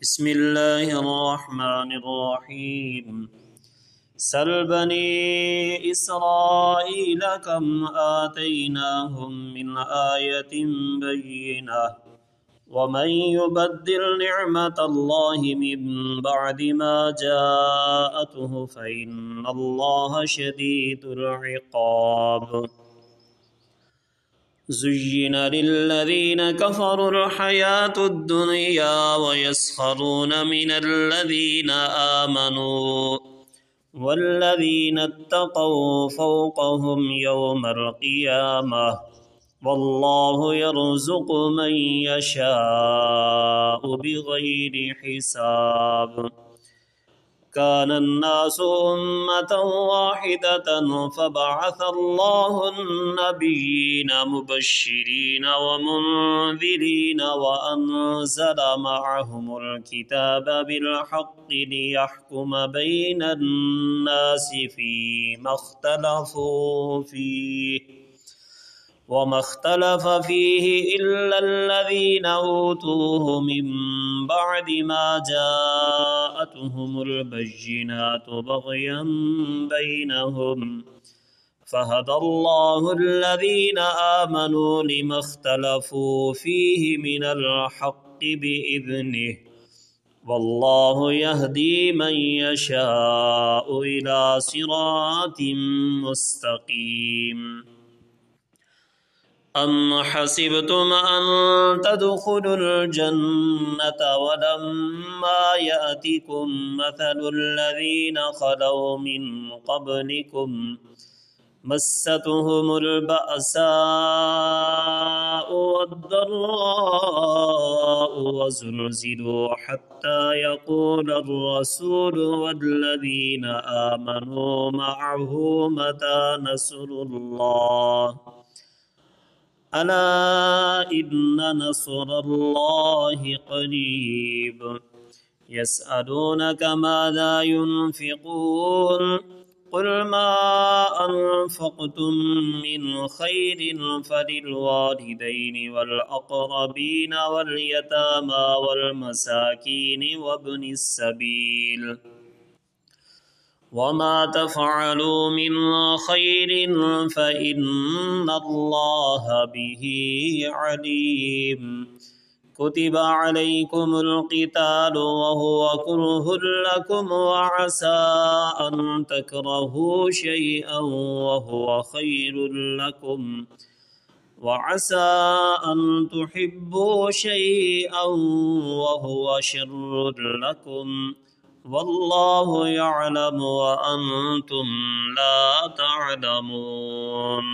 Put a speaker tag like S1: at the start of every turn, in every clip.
S1: بسم الله الرحمن الرحيم سل بني إسرائيل كم آتيناهم من آية بينة ومن يبدل نعمة الله من بعد ما جاءته فإن الله شديد العقاب زين للذين كفروا الحياة الدنيا ويسخرون من الذين آمنوا والذين اتقوا فوقهم يوم القيامة والله يرزق من يشاء بغير حساب كان الناس أمة واحدة فبعث الله النبيين مبشرين ومنذرين وأنزل معهم الكتاب بالحق ليحكم بين الناس فيما اختلفوا فيه وما اختلف فيه إلا الذين أوتوه من بعد ما جاءتهم البينات بغيا بينهم فهدى الله الذين آمنوا لما اختلفوا فيه من الحق بإذنه والله يهدي من يشاء إلى صراط مستقيم أم حسبتم أن تدخلوا الجنة ولما يأتكم مثل الذين خلوا من قبلكم مستهم البأساء والضراء وزلزلوا حتى يقول الرسول والذين آمنوا معه متى نصر الله ألا إن نصر الله قريب يسألونك ماذا ينفقون قل ما أنفقتم من خير فللوالدين والأقربين واليتامى والمساكين وابن السبيل وما تفعلوا من خير فإن الله به عليم كتب عليكم القتال وهو كره لكم وعسى أن تكرهوا شيئا وهو خير لكم وعسى أن تحبوا شيئا وهو شر لكم والله يعلم وأنتم لا تعلمون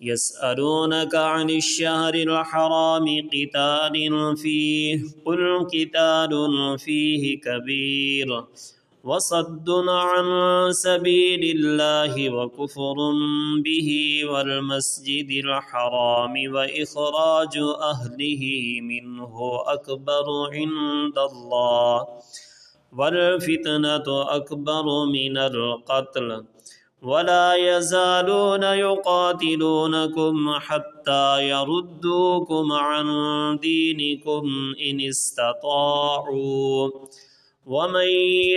S1: يسألونك عن الشهر الحرام قتال فيه قل قتال فيه كبير وصد عن سبيل الله وكفر به والمسجد الحرام وإخراج أهله منه أكبر عند الله والفتنة أكبر من القتل ولا يزالون يقاتلونكم حتى يردوكم عن دينكم إن استطاعوا ومن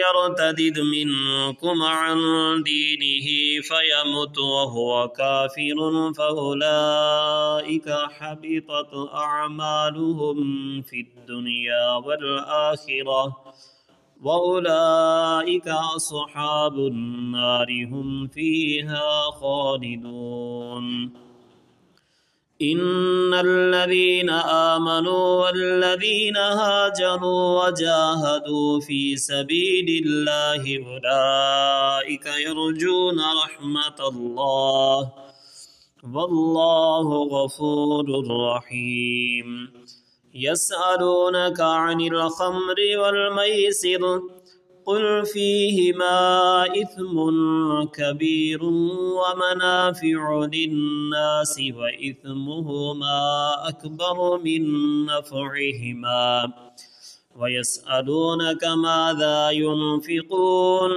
S1: يرتد منكم عن دينه فيمت وهو كافر فأولئك حبطت أعمالهم في الدنيا والآخرة وأولئك أصحاب النار هم فيها خالدون إن الذين آمنوا والذين هاجروا وجاهدوا في سبيل الله أولئك يرجون رحمة الله والله غفور رحيم يسألونك عن الخمر والميسر قل فيهما إثم كبير ومنافع للناس وإثمهما أكبر من نفعهما ويسألونك ماذا ينفقون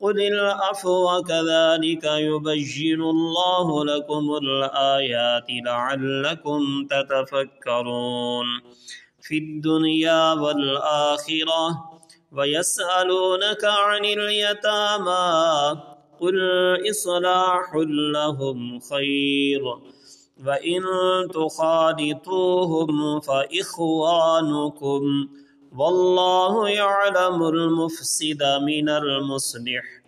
S1: قل العفو كذلك يبين الله لكم الآيات لعلكم تتفكرون في الدنيا والآخرة ويسألونك عن اليتامى قل إصلاح لهم خير وإن تخالطوهم فإخوانكم والله يعلم المفسد من المصلح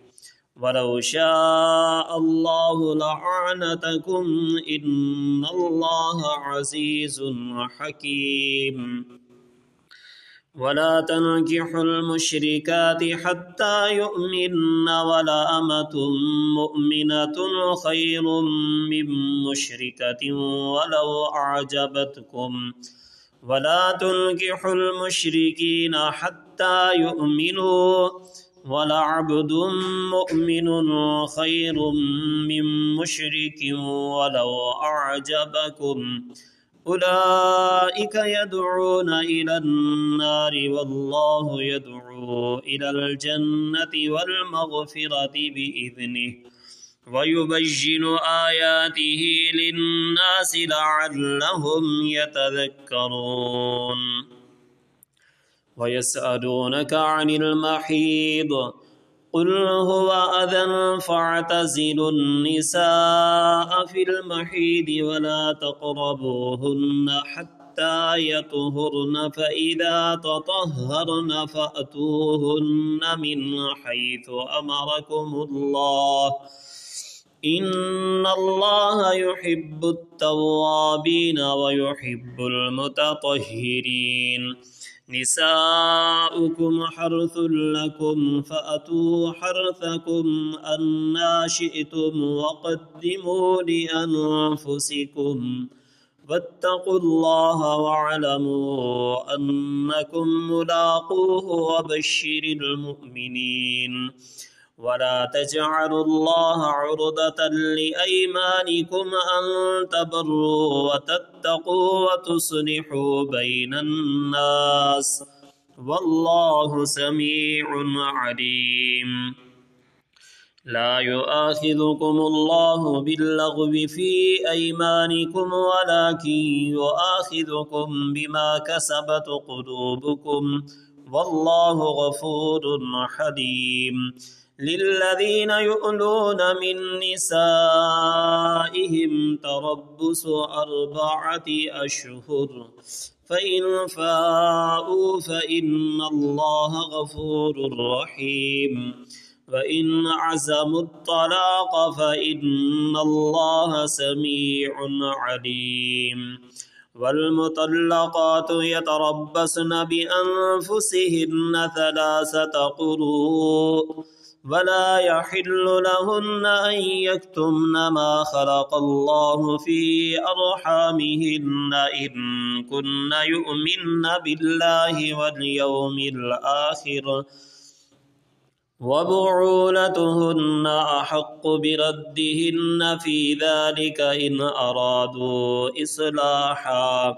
S1: ولو شاء الله لأعنتكم إن الله عزيز حكيم ولا تنكحوا المشركات حتى يؤمن ولأمة مؤمنة خير من مشركة ولو أعجبتكم ولا تنكحوا المشركين حتى يؤمنوا ولعبد مؤمن خير من مشرك ولو أعجبكم أولئك يدعون إلى النار والله يدعو إلى الجنة والمغفرة بإذنه ويبين آياته للناس لعلهم يتذكرون ويسألونك عن المحيض قل هو أذى فاعتزلوا النساء في المحيض ولا تقربوهن حتى يطهرن فإذا تطهرن فأتوهن من حيث أمركم الله إن الله يحب التوابين ويحب المتطهرين نساؤكم حرث لكم فأتوا حرثكم أنى شئتم وقدموا لأنفسكم واتقوا الله واعلموا أنكم ملاقوه وبشر المؤمنين ولا تجعلوا الله عرضة لأيمانكم أن تبروا وتتقوا وتصلحوا بين الناس والله سميع عليم لا يؤاخذكم الله باللغو في أيمانكم ولكن يؤاخذكم بما كسبت قلوبكم والله غفور حليم للذين يؤلون من نسائهم تربص 4 أشهر فإن فاءوا فإن الله غفور رحيم وإن عزموا الطلاق فإن الله سميع عليم والمطلقات يتربصن بأنفسهن 3 قروء ولا يحل لهن أن يكتمن ما خلق الله في أرحامهن إن كن يؤمن بالله واليوم الآخر وبعولتهن أحق بردهن في ذلك إن أرادوا إصلاحا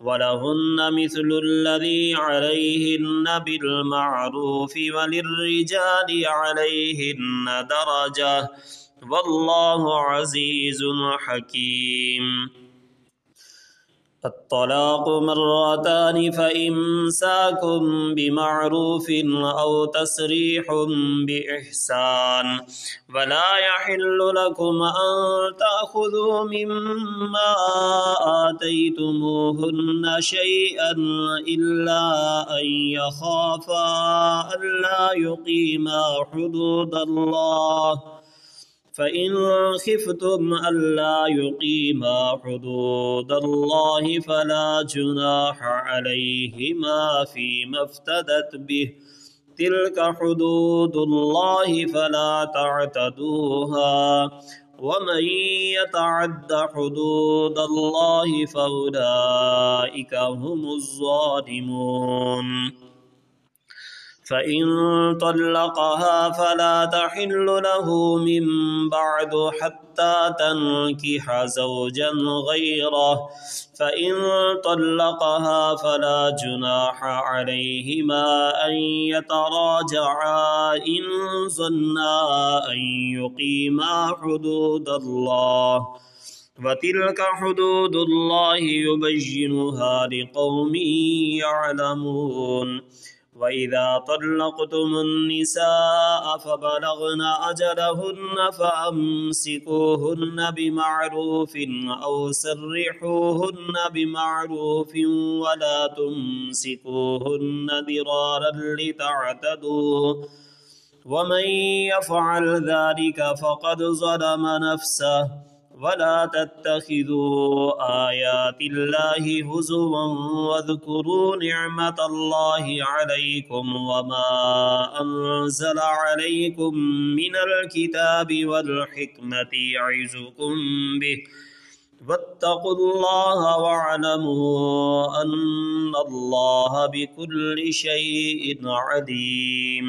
S1: ولهن مثل الذي عليهن بالمعروف وللرجال عليهن درجة والله عزيز حكيم الطلاق 2 مرتان فإمساكم بمعروف أو تسريح بإحسان ولا يحل لكم أن تأخذوا مما آتيتموهن شيئا إلا أن يخافا ألا يقيما حدود الله فإن خفتم ألا يقيما حدود الله فلا جناح عليهما فيما افتدت به تلك حدود الله فلا تعتدوها ومن يتعد حدود الله فأولئك هم الظالمون فإن طلقها فلا تحل له من بعد حتى تنكح زوجا غيره فإن طلقها فلا جناح عليهما أن يتراجعا إن ظنا أن يقيما حدود الله वतिल्क हुदूदुल्लाहि युबय्यिनुहा लिक़ौमिन यअलमून वइज़ा तल्लक़्तुमुन्निसाअ फबलग़न अजलहुन्न फअम्सिकूहुन्न बिमअरूफ़िन औ सर्रिहूहुन्न बिमअरूफ़िन वला तुमसिकूहुन्न दिरारन लितअतदू वमन यफ़अल ज़ालिक फ़क़द ज़लम नफ़्सह वला तत्तखिज़ू आयातिल्लाहि हुज़ुवन वज़्कुरू निअमतल्लाहि अलैकुम वमा अंज़ल अलैकुम मिनल किताबि वल हिक्मति यइज़ुकुम बिहि वत्तक़ुल्लाह वअलमू अन्नल्लाह बिकुल्लि शैइन अलीम।